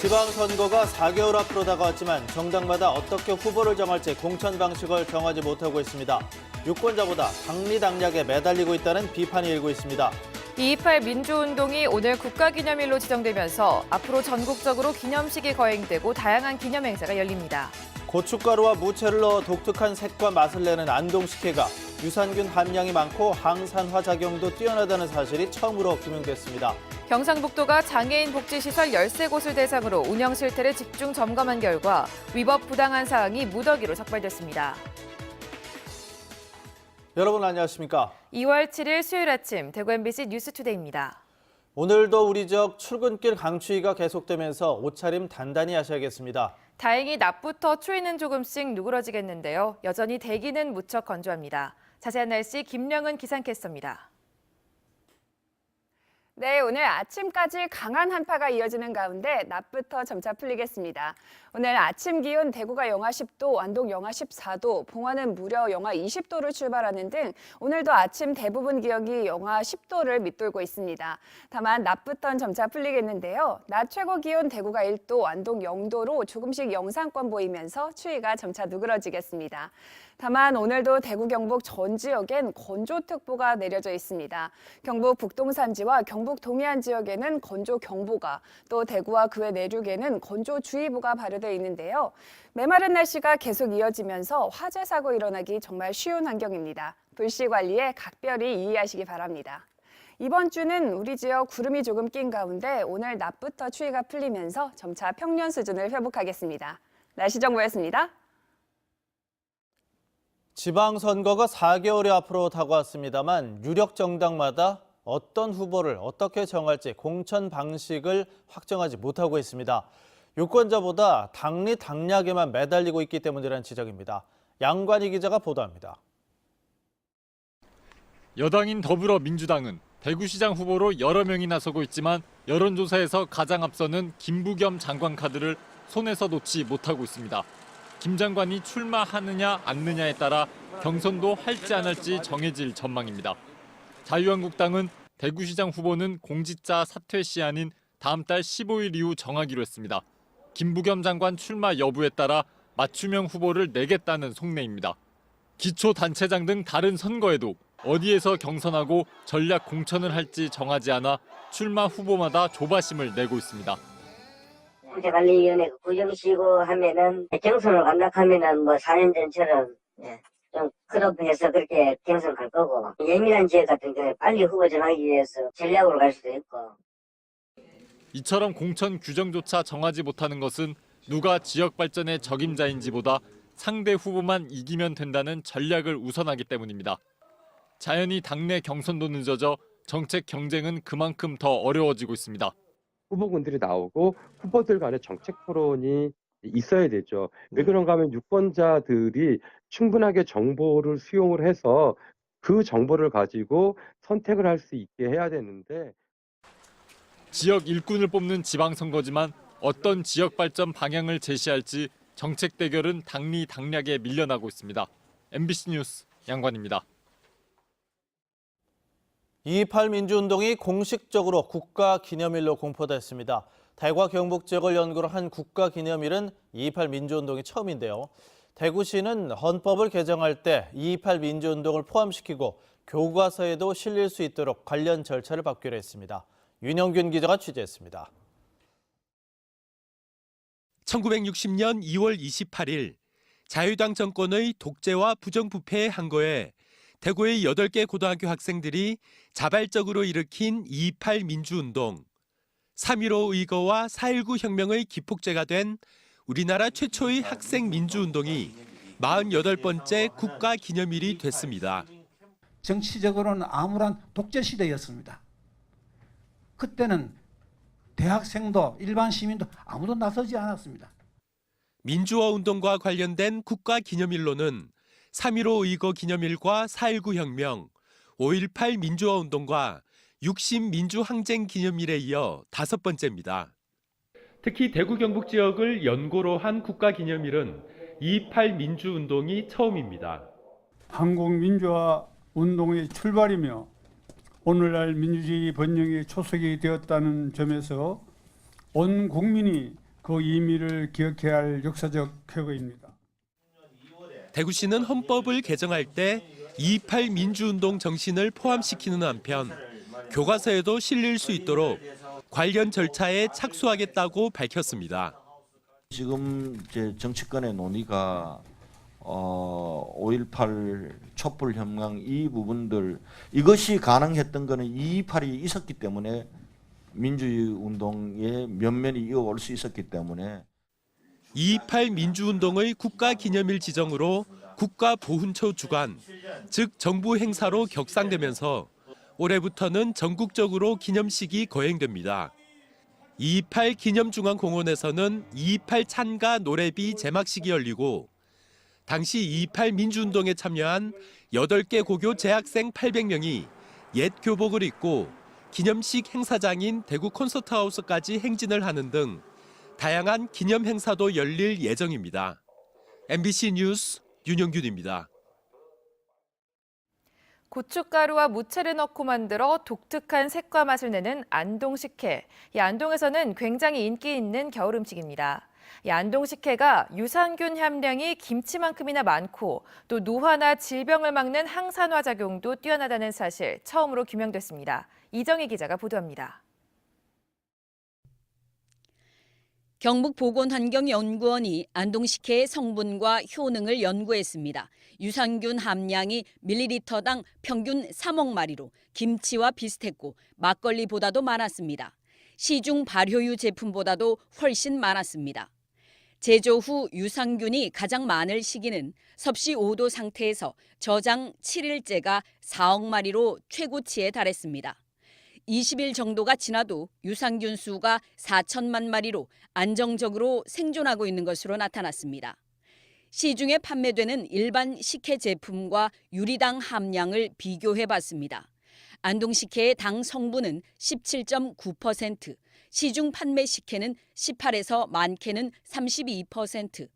지방선거가 4개월 앞으로 다가왔지만 정당마다 어떻게 후보를 정할지 공천 방식을 정하지 못하고 있습니다. 유권자보다 당리당략에 매달리고 있다는 비판이 일고 있습니다. 2.28 민주운동이 오늘 국가기념일로 지정되면서 앞으로 전국적으로 기념식이 거행되고 다양한 기념행사가 열립니다. 고춧가루와 무채를 넣어 독특한 색과 맛을 내는 안동식혜가 유산균 함량이 많고 항산화 작용도 뛰어나다는 사실이 처음으로 규명됐습니다. 경상북도가 장애인 복지시설 13곳을 대상으로 운영 실태를 집중 점검한 결과 위법 부당한 사항이 무더기로 적발됐습니다. 여러분 안녕하십니까? 2월 7일 수요일 아침 대구 MBC 뉴스투데이입니다. 오늘도 우리 지역 출근길 강추위가 계속되면서 옷차림 단단히 하셔야겠습니다. 다행히 낮부터 추위는 조금씩 누그러지겠는데요. 여전히 대기는 무척 건조합니다. 자세한 날씨 김령은 기상캐스터입니다. 네, 오늘 아침까지 강한 한파가 이어지는 가운데 낮부터 점차 풀리겠습니다. 오늘 아침 기온 대구가 영하 10도, 안동 영하 14도, 봉화는 무려 영하 20도를 출발하는 등 오늘도 아침 대부분 지역이 영하 10도를 밑돌고 있습니다. 다만 낮부터는 점차 풀리겠는데요. 낮 최고 기온 대구가 1도, 안동 0도로 조금씩 영상권 보이면서 추위가 점차 누그러지겠습니다. 다만 오늘도 대구 경북 전 지역엔 건조특보가 내려져 있습니다. 경북 북동산지와 경북 동해안 지역에는 건조경보가, 또 대구와 그 외 내륙에는 건조주의보가 발효되어 있는데요. 메마른 날씨가 계속 이어지면서 화재 사고 일어나기 정말 쉬운 환경입니다. 불씨 관리에 각별히 유의하시기 바랍니다. 이번 주는 우리 지역 구름이 조금 낀 가운데 오늘 낮부터 추위가 풀리면서 점차 평년 수준을 회복하겠습니다. 날씨 정보였습니다. 지방선거가 4개월이 앞으로 다가왔습니다만 유력 정당마다 어떤 후보를 어떻게 정할지 공천 방식을 확정하지 못하고 있습니다. 유권자보다 당리당략에만 매달리고 있기 때문이라는 지적입니다. 양관희 기자가 보도합니다. 여당인 더불어민주당은 대구시장 후보로 여러 명이 나서고 있지만 여론조사에서 가장 앞서는 김부겸 장관 카드를 손에서 놓지 못하고 있습니다. 김 장관이 출마하느냐 않느냐에 따라 경선도 할지 안 할지 정해질 전망입니다. 자유한국당은 대구시장 후보는 공직자 사퇴 시한인 다음 달 15일 이후 정하기로 했습니다. 김부겸 장관 출마 여부에 따라 맞춤형 후보를 내겠다는 속내입니다. 기초단체장 등 다른 선거에도 어디에서 경선하고 전략 공천을 할지 정하지 않아 출마 후보마다 조바심을 내고 있습니다. 국제관리위원회 구정시고 하면은 경선을 간다하면은 뭐 4년 전처럼 좀 클럽해서 그렇게 경선 갈 거고, 예민한 지역 같은 경우에 빨리 후보 정하기 위해서 전략으로 갈 수도 있고. 이처럼 공천 규정조차 정하지 못하는 것은 누가 지역 발전의 적임자인지보다 상대 후보만 이기면 된다는 전략을 우선하기 때문입니다. 자연히 당내 경선도 늦어져 정책 경쟁은 그만큼 더 어려워지고 있습니다. 후보군들이 나오고 후보들 간의 정책 토론이 있어야 되죠. 왜 그런가 하면 유권자들이 충분하게 정보를 수용을 해서 그 정보를 가지고 선택을 할 수 있게 해야 되는데, 지역 일꾼을 뽑는 지방선거지만 어떤 지역 발전 방향을 제시할지 정책 대결은 당리당략에 밀려나고 있습니다. MBC 뉴스 양관입니다. 2.28 민주운동이 공식적으로 국가기념일로 공포됐습니다. 대구와 경북 지역을 연구로 한 국가기념일은 2.28 민주운동이 처음인데요. 대구시는 헌법을 개정할 때 2.28 민주운동을 포함시키고 교과서에도 실릴 수 있도록 관련 절차를 밟기로 했습니다. 윤영균 기자가 취재했습니다. 1960년 2월 28일 자유당 정권의 독재와 부정부패의 항거에 대구의 8개 고등학교 학생들이 자발적으로 일으킨 2.28 민주운동, 3.15 의거와 4.19 혁명의 기폭제가 된 우리나라 최초의 학생 민주운동이 48번째 국가기념일이 됐습니다. 정치적으로는 암울한 독재 시대였습니다. 그때는 대학생도 일반 시민도 아무도 나서지 않았습니다. 민주화 운동과 관련된 국가기념일로는 3.15 의거 기념일과 4.19 혁명, 5.18 민주화 운동과 60 민주항쟁 기념일에 이어 5번째입니다. 특히 대구 경북 지역을 연고로 한 국가기념일은 2.28 민주운동이 처음입니다. 한국 민주화 운동의 출발이며 오늘날 민주주의 번영의 초석이 되었다는 점에서 온 국민이 그 의미를 기억해야 할 역사적 쾌거입니다. 대구시는 헌법을 개정할 때 2.28 민주운동 정신을 포함시키는 한편 교과서에도 실릴 수 있도록 관련 절차에 착수하겠다고 밝혔습니다. 지금 이제 정치권의 논의가 5.18 촛불 혁명 이 부분들 이것이 가능했던 거는 2.28이 있었기 때문에 민주주의 운동의 면면이 이어올 수 있었기 때문에 2.28 민주운동의 국가기념일 지정으로 국가보훈처 주관, 즉 정부 행사로 격상되면서 올해부터는 전국적으로 기념식이 거행됩니다. 2.28 기념중앙공원에서는 2.28 찬가 노래비 제막식이 열리고 당시 2.28 민주운동에 참여한 8개 고교 재학생 800명이 옛 교복을 입고 기념식 행사장인 대구 콘서트하우스까지 행진을 하는 등 다양한 기념 행사도 열릴 예정입니다. MBC 뉴스 윤영균입니다. 고춧가루와 무채를 넣고 만들어 독특한 색과 맛을 내는 안동식혜. 이 안동에서는 굉장히 인기 있는 겨울 음식입니다. 이 안동식혜가 유산균 함량이 김치만큼이나 많고 또 노화나 질병을 막는 항산화 작용도 뛰어나다는 사실 처음으로 규명됐습니다. 이정희 기자가 보도합니다. 경북보건환경연구원이 안동식혜의 성분과 효능을 연구했습니다. 유산균 함량이 밀리리터당 평균 3억 마리로 김치와 비슷했고 막걸리보다도 많았습니다. 시중 발효유 제품보다도 훨씬 많았습니다. 제조 후 유산균이 가장 많을 시기는 섭씨 5도 상태에서 저장 7일째가 4억 마리로 최고치에 달했습니다. 20일 정도가 지나도 유산균 수가 4천만 마리로 안정적으로 생존하고 있는 것으로 나타났습니다. 시중에 판매되는 일반 식혜 제품과 유리당 함량을 비교해봤습니다. 안동식혜의 당 성분은 17.9%, 시중 판매 식혜는 18에서 많게는 32%,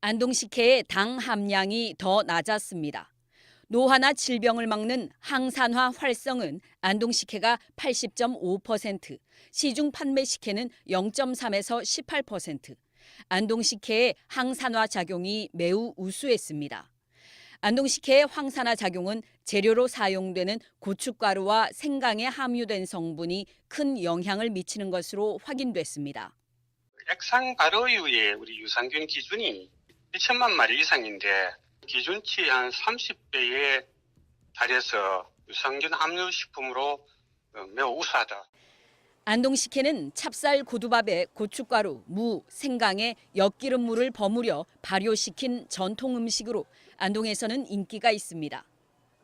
안동식혜의 당 함량이 더 낮았습니다. 노화나 질병을 막는 항산화 활성은 안동식혜가 80.5%, 시중 판매 식혜는 0.3에서 18%, 안동식혜의 항산화 작용이 매우 우수했습니다. 안동식혜의 항산화 작용은 재료로 사용되는 고춧가루와 생강에 함유된 성분이 큰 영향을 미치는 것으로 확인됐습니다. 액상 발효유의 우리 유산균 기준이 1천만 마리 이상인데 기준치 한 30배에 달해서 유산균 함유 식품으로 매우 우수하다. 안동식혜는 찹쌀 고두밥에 고춧가루, 무, 생강에 엿기름물을 버무려 발효시킨 전통 음식으로 안동에서는 인기가 있습니다.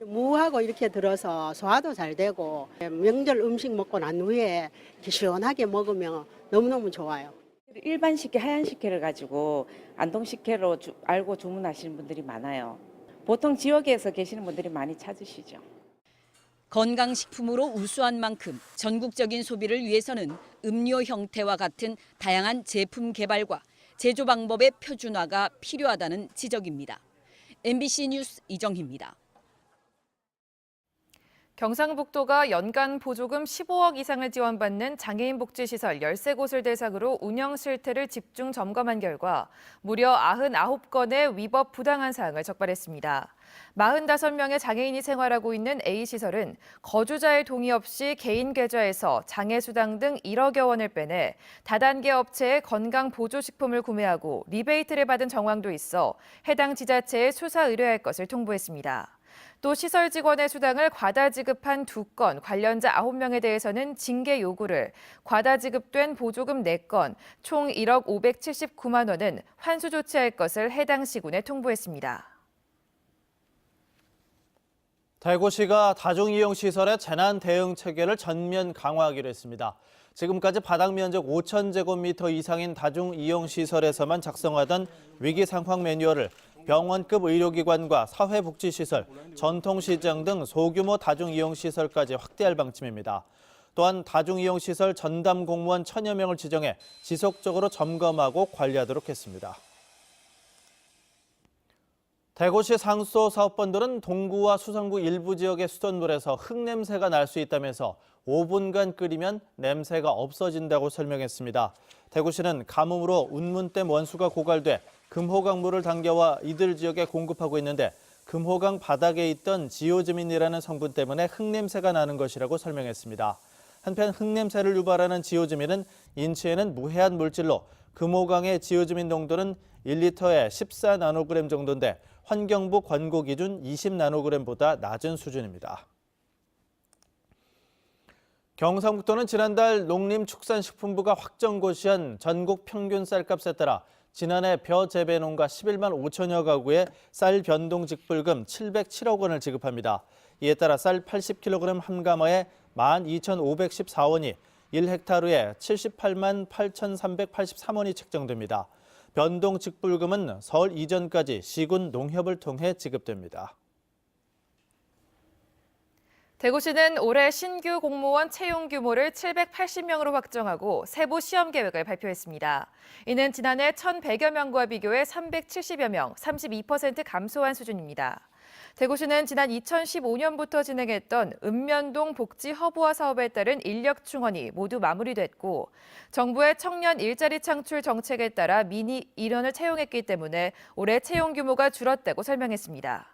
무하고 이렇게 들어서 소화도 잘 되고 명절 음식 먹고 난 후에 시원하게 먹으면 너무너무 좋아요. 일반 식혜, 하얀 식혜를 가지고 안동 식혜로 알고 주문하시는 분들이 많아요. 보통 지역에서 계시는 분들이 많이 찾으시죠. 건강식품으로 우수한 만큼 전국적인 소비를 위해서는 음료 형태와 같은 다양한 제품 개발과 제조 방법의 표준화가 필요하다는 지적입니다. MBC 뉴스 이정희입니다. 경상북도가 연간 보조금 15억 이상을 지원받는 장애인 복지시설 13곳을 대상으로 운영 실태를 집중 점검한 결과 무려 99건의 위법 부당한 사항을 적발했습니다. 45명의 장애인이 생활하고 있는 A시설은 거주자의 동의 없이 개인 계좌에서 장애수당 등 1억여 원을 빼내 다단계 업체의 건강보조식품을 구매하고 리베이트를 받은 정황도 있어 해당 지자체에 수사 의뢰할 것을 통보했습니다. 또 시설 직원의 수당을 과다 지급한 2건, 관련자 9명에 대해서는 징계 요구를, 과다 지급된 보조금 4건, 총 1억 579만 원은 환수 조치할 것을 해당 시군에 통보했습니다. 대구시가 다중이용시설의 재난 대응 체계를 전면 강화하기로 했습니다. 지금까지 바닥 면적 5,000제곱미터 이상인 다중이용시설에서만 작성하던 위기상황 매뉴얼을 병원급 의료기관과 사회복지시설, 전통시장 등 소규모 다중이용시설까지 확대할 방침입니다. 또한 다중이용시설 전담 공무원 1,000여 명을 지정해 지속적으로 점검하고 관리하도록 했습니다. 대구시 상수도 사업본들은 동구와 수성구 일부 지역의 수돗물에서 흙냄새가 날 수 있다면서 5분간 끓이면 냄새가 없어진다고 설명했습니다. 대구시는 가뭄으로 운문댐 원수가 고갈돼 금호강물을 당겨와 이들 지역에 공급하고 있는데 금호강 바닥에 있던 지오즈민이라는 성분 때문에 흙냄새가 나는 것이라고 설명했습니다. 한편 흙냄새를 유발하는 지오즈민은 인체에는 무해한 물질로 금호강의 지오즈민 농도는 1리터에 14나노그램 정도인데 환경부 권고 기준 20나노그램보다 낮은 수준입니다. 경상북도는 지난달 농림축산식품부가 확정고시한 전국 평균 쌀값에 따라 지난해 벼 재배 농가 11만 5천여 가구에 쌀 변동 직불금 707억 원을 지급합니다. 이에 따라 쌀 80kg 한 가마에 12,514원이 1헥타르에 78만 8,383원이 책정됩니다. 변동 직불금은 설 이전까지 시군 농협을 통해 지급됩니다. 대구시는 올해 신규 공무원 채용 규모를 780명으로 확정하고 세부 시험 계획을 발표했습니다. 이는 지난해 1,100여 명과 비교해 370여 명, 32% 감소한 수준입니다. 대구시는 지난 2015년부터 진행했던 읍면동 복지 허브화 사업에 따른 인력 충원이 모두 마무리됐고 정부의 청년 일자리 창출 정책에 따라 미니 인원을 채용했기 때문에 올해 채용 규모가 줄었다고 설명했습니다.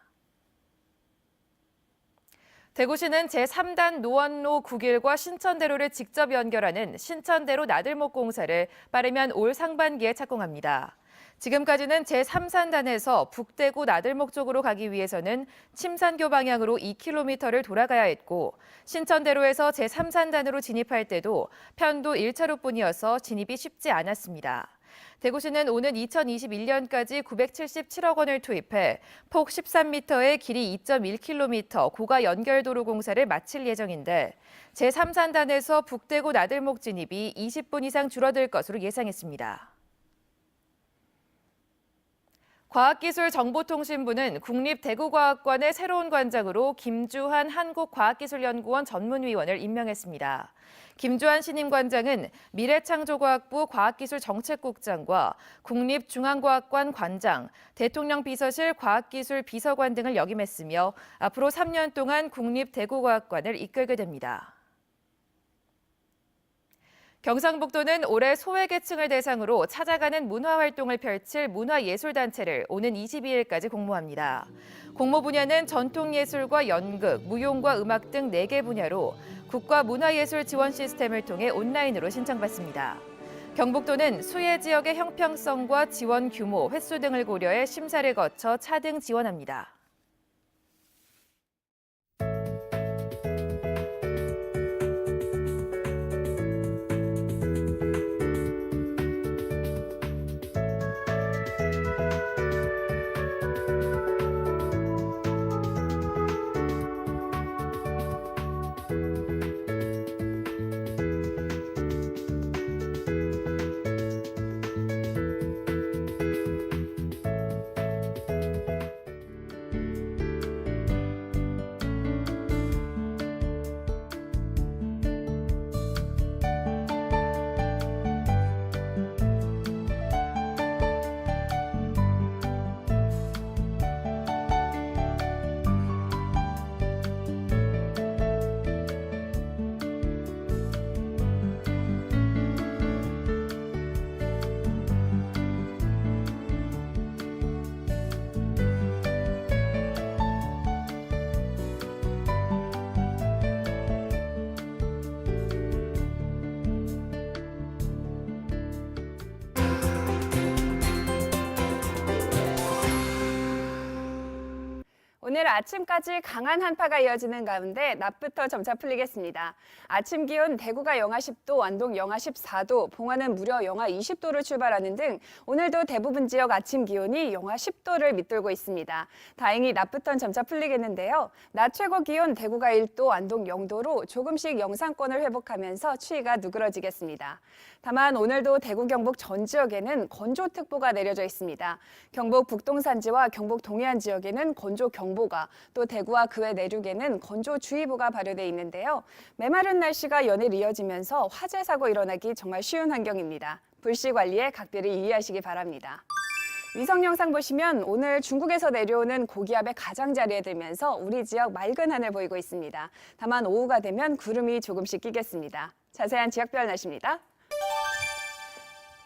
대구시는 제3단 노원로 9길과 신천대로를 직접 연결하는 신천대로 나들목 공사를 빠르면 올 상반기에 착공합니다. 지금까지는 제3산단에서 북대구 나들목 쪽으로 가기 위해서는 침산교 방향으로 2km를 돌아가야 했고 신천대로에서 제3산단으로 진입할 때도 편도 1차로뿐이어서 진입이 쉽지 않았습니다. 대구시는 오는 2021년까지 977억 원을 투입해 폭 13m에 길이 2.1km 고가 연결도로 공사를 마칠 예정인데 제3산단에서 북대구 나들목 진입이 20분 이상 줄어들 것으로 예상했습니다. 과학기술정보통신부는 국립대구과학관의 새로운 관장으로 김주한 한국과학기술연구원 전문위원을 임명했습니다. 김주한 신임관장은 미래창조과학부 과학기술정책국장과 국립중앙과학관 관장, 대통령 비서실 과학기술 비서관 등을 역임했으며 앞으로 3년 동안 국립대구과학관을 이끌게 됩니다. 경상북도는 올해 소외계층을 대상으로 찾아가는 문화활동을 펼칠 문화예술단체를 오는 22일까지 공모합니다. 공모 분야는 전통예술과 연극, 무용과 음악 등 4개 분야로 국가문화예술 지원 시스템을 통해 온라인으로 신청받습니다. 경북도는 수혜 지역의 형평성과 지원 규모, 횟수 등을 고려해 심사를 거쳐 차등 지원합니다. 오늘 아침까지 강한 한파가 이어지는 가운데 낮부터 점차 풀리겠습니다. 아침 기온 대구가 영하 10도, 안동 영하 14도, 봉화는 무려 영하 20도를 출발하는 등 오늘도 대부분 지역 아침 기온이 영하 10도를 밑돌고 있습니다. 다행히 낮부터는 점차 풀리겠는데요. 낮 최고 기온 대구가 1도, 안동 0도로 조금씩 영상권을 회복하면서 추위가 누그러지겠습니다. 다만 오늘도 대구 경북 전 지역에는 건조특보가 내려져 있습니다. 경북 북동산지와 경북 동해안 지역에는 건조경보가, 또 대구와 그 외 내륙에는 건조주의보가 발효돼 있는데요. 메마른 날씨가 연일 이어지면서 화재 사고 일어나기 정말 쉬운 환경입니다. 불씨 관리에 각별히 유의하시기 바랍니다. 위성 영상 보시면 오늘 중국에서 내려오는 고기압의 가장자리에 들면서 우리 지역 맑은 하늘 보이고 있습니다. 다만 오후가 되면 구름이 조금씩 끼겠습니다. 자세한 지역별 날씨입니다.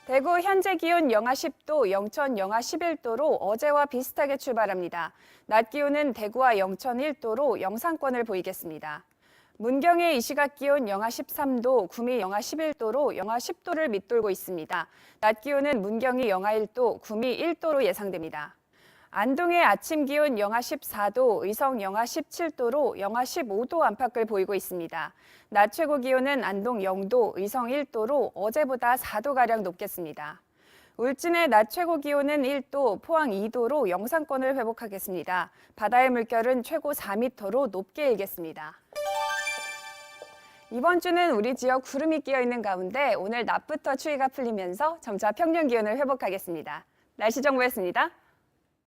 대구 현재 기온 영하 10도, 영천 영하 11도로 어제와 비슷하게 출발합니다. 낮 기온은 대구와 영천 1도로 영상권을 보이겠습니다. 문경의 이 시각 기온 영하 13도, 구미 영하 11도로 영하 10도를 밑돌고 있습니다. 낮 기온은 문경이 영하 1도, 구미 1도로 예상됩니다. 안동의 아침 기온 영하 14도, 의성 영하 17도로 영하 15도 안팎을 보이고 있습니다. 낮 최고 기온은 안동 0도, 의성 1도로 어제보다 4도가량 높겠습니다. 울진의 낮 최고 기온은 1도, 포항 2도로 영상권을 회복하겠습니다. 바다의 물결은 최고 4m로 높게 일겠습니다. 이번 주는 우리 지역 구름이 끼어 있는 가운데 오늘 낮부터 추위가 풀리면서 점차 평년 기온을 회복하겠습니다. 날씨 정보였습니다.